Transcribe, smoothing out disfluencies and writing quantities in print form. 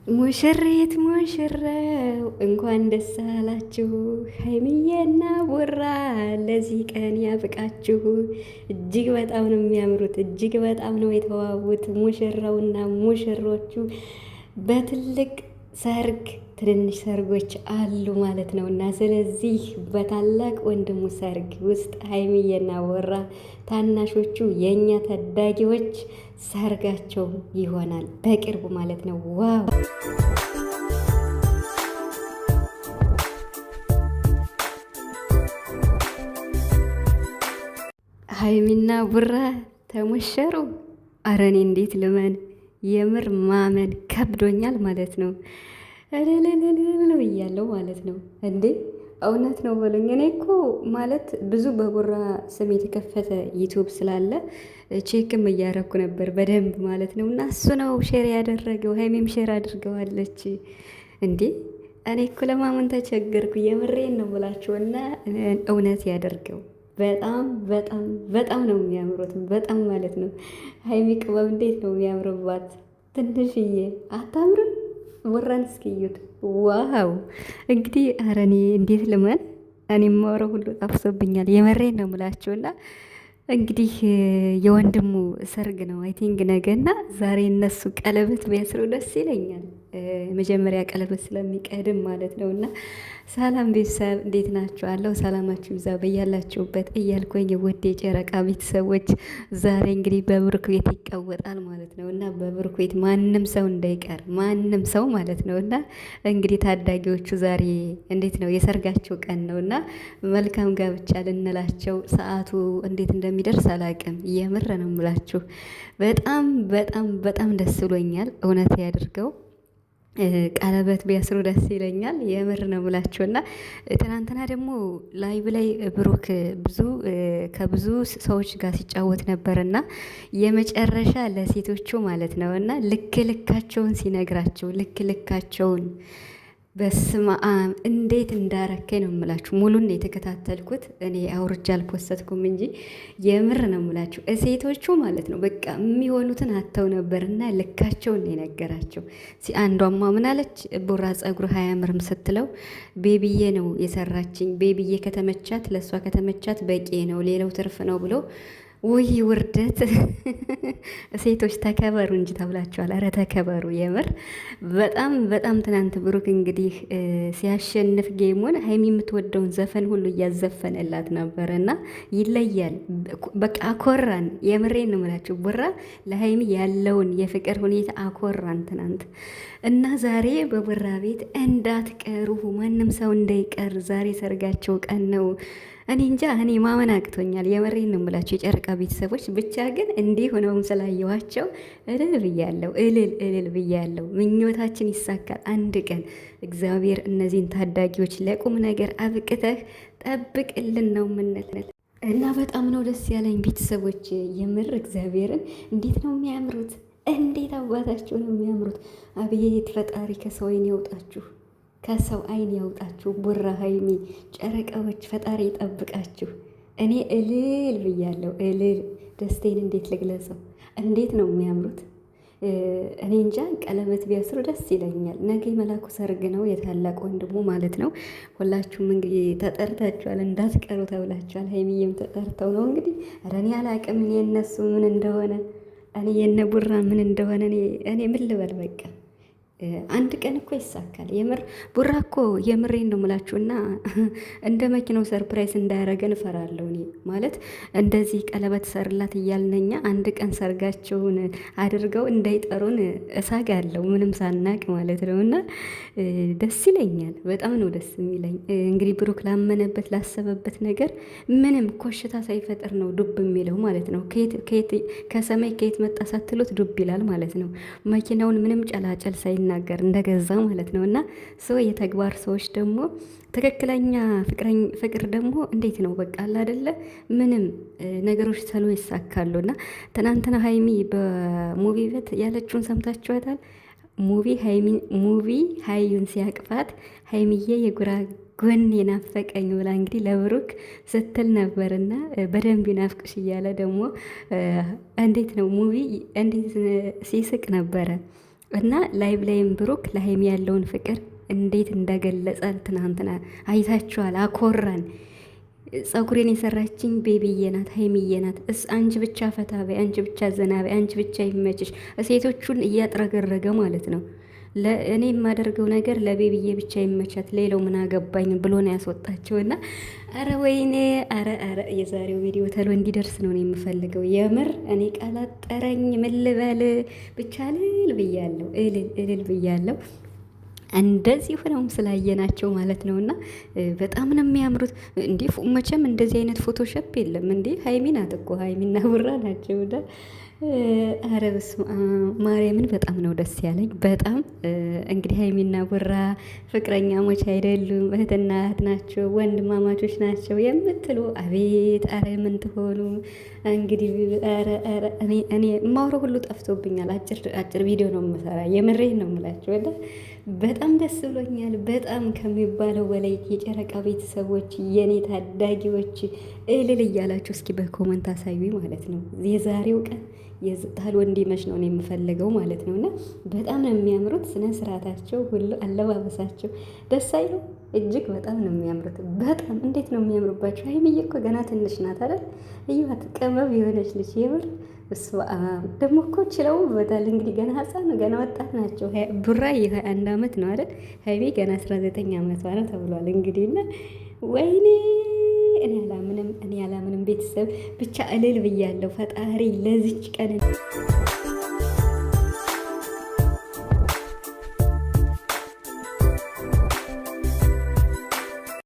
ሙሽሪት ሙሽራው እንኳን ደስ አላችሁ፣ ሀይሚዬና ቡራ ለዚህ ቀን ያብቃችሁ። እጅግ በጣም ነው የሚያምሩት፣ እጅግ በጣም ነው የተዋቡት ሙሽራውና ሙሽሮቹ። በትልቅ ሰርግ ትንንሽ ሰርጎች አሉ ማለት ነው እና ስለዚህ በታላቅ ወንድሙ ሰርግ ውስጥ ሀይሚዬና ቡራ ታናሾቹ የእኛ ታዳጊዎች ሰርጋቸው ይሆናል በቅርቡ ማለት ነው። ዋው! ሀይሚና ቡራ ተሞሸሩ። አረ እኔ እንዴት ልመን? የምር ማመን ከብዶኛል ማለት ነው። እልልልልል ብያለሁ ማለት ነው። እንዴ እውነት ነው በሉኝ። እኔ እኮ ማለት ብዙ በቡራ ስም የተከፈተ ዩቱብ ስላለ ቼክም እያረኩ ነበር በደንብ ማለት ነው። እና እሱ ነው ሼር ያደረገው፣ ሀይሜም ሼር አድርገዋለች። እንዴ እኔ እኮ ለማመን ተቸገርኩ። የምሬን ነው ብላችሁ እና እውነት ያደርገው። በጣም በጣም በጣም ነው የሚያምሩት፣ በጣም ማለት ነው። ሀይሚ ቅበብ እንዴት ነው የሚያምርባት! ትንሽዬ አታምርም? ቡራን እስኪዩት። ዋው! እንግዲህ ኧረ እኔ እንዴት ልመን? እኔ የማወራው ሁሉ ጠፍሶብኛል። የመሬን ነው የምላችሁና እንግዲህ የወንድሙ ሰርግ ነው አይ ቲንክ ነገና ዛሬ እነሱ ቀለበት ቢያስሩ ደስ ይለኛል። መጀመሪያ ቀለበት ስለሚቀድም ማለት ነው። እና ሰላም ቤተሰብ እንዴት ናችኋለሁ? ሰላማችሁ ይብዛ በያላችሁበት እያልኩኝ ውድ የጨረቃ ቤተሰቦች ዛሬ እንግዲህ በብሩክ ቤት ይቀወጣል ማለት ነው። እና በብሩክ ቤት ማንም ሰው እንዳይቀር ማንም ሰው ማለት ነው። እና እንግዲህ ታዳጊዎቹ ዛሬ እንዴት ነው የሰርጋቸው ቀን ነው እና መልካም ጋብቻ ልንላቸው ሰዓቱ እንዴት እንደሚደርስ አላውቅም። የምር ነው የምላችሁ። በጣም በጣም በጣም ደስ ብሎኛል። እውነት ያድርገው። ቀለበት ቢያስሩ ደስ ይለኛል። የምር ነው ብላችሁ እና ትናንትና ደግሞ ላይቭ ላይ ብሩክ ከብዙ ሰዎች ጋር ሲጫወት ነበር እና የመጨረሻ ለሴቶቹ ማለት ነው እና ልክ ልካቸውን ሲነግራቸው ልክ ልካቸውን በስመ አብ እንዴት እንዳረከኝ ነው የምላችሁ። ሙሉን የተከታተልኩት እኔ አውርጃ አልፖሰትኩም እንጂ የምር ነው የምላችሁ። ሴቶቹ ማለት ነው በቃ የሚሆኑትን አተው ነበርና ልካቸውን የነገራቸው። አንዷማ ምን አለች? ቡራ ጸጉር አያምርም ስትለው ቤቢዬ ነው የሰራችኝ፣ ቤቢዬ ከተመቻት ለእሷ ከተመቻት በቂ ነው፣ ሌላው ትርፍ ነው ብሎ ውይ ውርደት! ሴቶች ተከበሩ እንጂ ተብላችኋል። ኧረ ተከበሩ የምር በጣም በጣም። ትናንት ብሩክ እንግዲህ ሲያሸንፍ ጌሙን ሀይሚ የምትወደውን ዘፈን ሁሉ እያዘፈነላት ነበር እና ይለያል። በቃ አኮራን። የምሬን ነው የምላችሁ። ቡራ ለሀይሚ ያለውን የፍቅር ሁኔታ አኮራን ትናንት እና ዛሬ በቡራ ቤት እንዳትቀሩ፣ ማንም ሰው እንዳይቀር። ዛሬ ሰርጋቸው ቀን ነው። እኔ እንጃ እኔ ማመን አቅቶኛል። የመሬን ነው የምላቸው የጨረቃ ቤተሰቦች። ብቻ ግን እንዲህ ሆነውም ስላየኋቸው እልል ብያለሁ፣ እልል ብያለሁ። ምኞታችን ይሳካል አንድ ቀን። እግዚአብሔር እነዚህን ታዳጊዎች ለቁም ነገር አብቅተህ ጠብቅልን ነው የምንል እና በጣም ነው ደስ ያለኝ ቤተሰቦች። የምር እግዚአብሔርን እንዴት ነው የሚያምሩት! እንዴት አባታችሁ ነው የሚያምሩት! አብዬት ፈጣሪ ከሰው ዓይን ያውጣችሁ፣ ከሰው ዓይን ያውጣችሁ። ቡራ ሀይሚ ጨረቃዎች ፈጣሪ ይጠብቃችሁ። እኔ እልል ብያለሁ፣ እልል። ደስቴን እንዴት ልግለጸው? እንዴት ነው የሚያምሩት! እኔ እንጃ ቀለበት ቢያስሩ ደስ ይለኛል። ነገ መላኩ ሰርግ ነው፣ የታላቅ ወንድሙ ማለት ነው። ሁላችሁም እንግዲህ ተጠርታችኋል፣ እንዳትቀሩ ተብላችኋል። ሀይሚዬም ተጠርተው ነው እንግዲህ። ኧረ እኔ አላቅም እኔ የነሱ ምን እንደሆነ እኔ የነ ቡራ ምን እንደሆነ እኔ ምን ልበል በቃ አንድ ቀን እኮ ይሳካል። የምር ቡራ እኮ የምሬን ነው የምላችሁ። እና እንደ መኪናው ሰርፕራይዝ እንዳያረገን እፈራለሁ እኔ ማለት እንደዚህ ቀለበት ሰርላት እያልነኛ አንድ ቀን ሰርጋቸውን አድርገው እንዳይጠሩን እሳጋለሁ፣ ምንም ሳናቅ ማለት ነው። እና ደስ ይለኛል፣ በጣም ነው ደስ የሚለኝ። እንግዲህ ብሩክ ላመነበት ላሰበበት ነገር ምንም ኮሽታ ሳይፈጥር ነው ዱብ የሚለው ማለት ነው። ከሰማይ ከየት መጣ ሳትሉት ዱብ ይላል ማለት ነው። መኪናውን ምንም ጨላጨል ሳይና ናገር እንደገዛ ማለት ነው። እና ሰው የተግባር ሰዎች ደግሞ ትክክለኛ ፍቅር ደግሞ እንዴት ነው በቃ አለ አይደለ? ምንም ነገሮች ተሎ ይሳካሉ። እና ትናንትና ሀይሚ በሙቪ ቤት ያለችውን ሰምታችኋታል። ሙቪ ሀዩን ሲያቅፋት ሀይሚዬ የጉራ ጎን የናፈቀኝ ብላ እንግዲህ ለብሩክ ስትል ነበርና በደንብ ይናፍቅሽ እያለ ደግሞ እንዴት ነው ሙቪ እንዴት ሲስቅ ነበረ። እና ላይቭ ላይም ብሩክ ለሀይሚ ያለውን ፍቅር እንዴት እንደገለጸ ትናንትና አይታችኋል። አኮራን። ጸጉሬን የሰራችኝ ቤቢዬ ናት፣ ሀይሚዬ ናት። አንቺ ብቻ ፈታ በይ፣ አንቺ ብቻ ዘና በይ፣ አንቺ ብቻ ይመችሽ። ሴቶቹን እያጥረገረገ ማለት ነው። ለእኔ የማደርገው ነገር ለቤቢዬ ብቻ ይመቻት፣ ሌላው ምን አገባኝ ብሎ ነው ያስወጣቸው። እና አረ ወይኔ፣ አረ የዛሬው ቪዲዮ ተሎ እንዲደርስ ነው የምፈልገው። የምር እኔ ቃላት ጠረኝ፣ ምን ልበል ብቻ እልል ብያለሁ፣ እልል ብያለሁ። እንደዚህ ሆነውም ስላየናቸው ማለት ነው። እና በጣም ነው የሚያምሩት። እንዲህ መቼም እንደዚህ አይነት ፎቶሾፕ የለም እንዴ! ሀይሚ ናት እኮ ሀይሚና ቡራ ናቸው። ኧረ በስመ አብ ማርያምን በጣም ነው ደስ ያለኝ። በጣም እንግዲህ ሀይሚና ቡራ ፍቅረኛሞች አይደሉም፣ እህትና እህት ናቸው፣ ወንድማማቾች ናቸው የምትሉ አቤት! ኧረ ምን ትሆኑ እንግዲህ። ኧረ እኔ የማወራው ሁሉ ጠፍቶብኛል። አጭር ቪዲዮ ነው የምሰራ። የምሬን ነው የምላቸው። በጣም ደስ ብሎኛል። በጣም ከሚባለው በላይ የጨረቃ ቤተሰቦች፣ የኔ ታዳጊዎች እልል እያላችሁ እስኪ በኮመንት አሳዩ ማለት ነው። የዛሬው ቀን የዝታል ወንዲመሽ ነው የምፈልገው ማለት ነው። እና በጣም ነው የሚያምሩት። ስነ ስርዓታቸው ሁሉ አለባበሳቸው ደስ አይሉ? እጅግ በጣም ነው የሚያምሩት። በጣም እንዴት ነው የሚያምሩባቸው። ሀይሚዬ እኮ ገና ትንሽ ናት አይደል? እዩት፣ ቅመም የሆነች ልጅ የምር እሱ ደግሞ እኮ ችለውበታል። እንግዲህ ገና ህፃን ገና ወጣት ናቸው። ቡራ የ21 ዓመት ነው አይደል? ሀይሚ ገና 19 ዓመቷ ነው ተብሏል። እንግዲህ እና ወይኔ እኔ አላምንም ቤተሰብ ብቻ እልል ብያለሁ። ፈጣሪ ለዚች ቀን